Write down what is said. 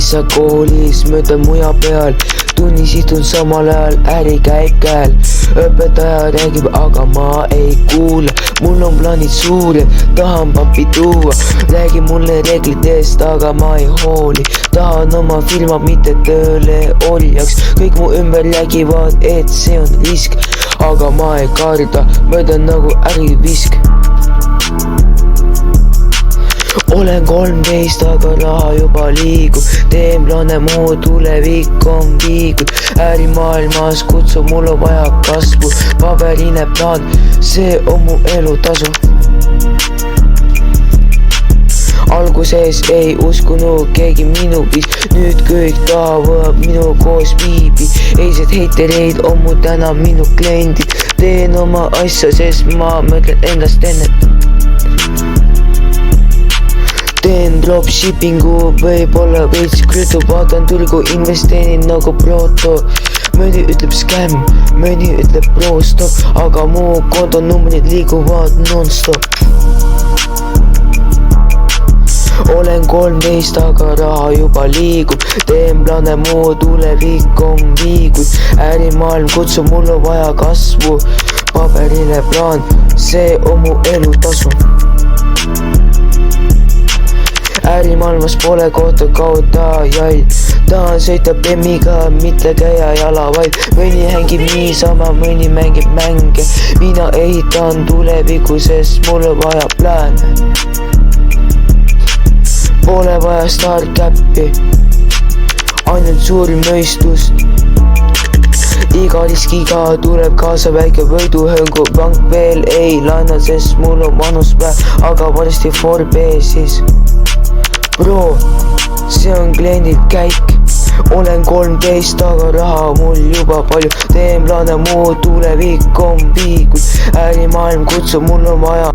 sa koolis mööda muja peal, tunnis istun samal ajal, äri käib käel. Õpetaja räägib, aga ma ei kuule, mul on plaanid suured, tahan pappi tuua. Räägi mulle reeglitest, aga ma ei hooli, tahan oma firma mitte tööle olijaks. Kõik mu ümber räägivad, et see on risk, aga ma ei karda, mööda nagu ärivisk. Olen 13, aga raha juba liigub, teen plaane, mu tulevik on viigud. Ärimaailmas kutsub, mul on vaja kasvu, paberine plaan, see on mu elutasu. Alguses ei uskunud keegi minu viis, nüüd kõik tahavad minu koos viibi. Eilsed heitereid on mu täna minu kliendid, teen oma asja, sest ma mõtlen endast ennet. Teen dropshippingu, võib-olla veits krüpto, vaatan turgu, investeerin nagu proto. Mõni ütleb scam, mõni ütleb pro stop, aga mu kontonumbrid liiguvad non-stop. Olen 13, aga raha juba liigub, teen plaane, mu tulevik on viigud. Ärimaailm kutsub, mul on vaja kasvu, paberile plaan, see on mu elutasu. Ärimaailmas pole kohta kaotajail, tahan sõita bemmiga, mitte käia jala vaid. Mõni hängib niisama, mõni mängib mänge, mina ehitan tulevikku, sest mul on vaja pläane. Pole vaja startcap'i, ainult suur mõistust. Iga riskiga tuleb kaasa väike võiduhõngu, pank veel ei laena, sest mul on manus päev, aga varsti Forbesis. Bro, see on kliendid käik, olen 13, aga raha mul juba palju, teen plaane, mu tulevik on viigud. Ärimaailm kutsub, mul on vaja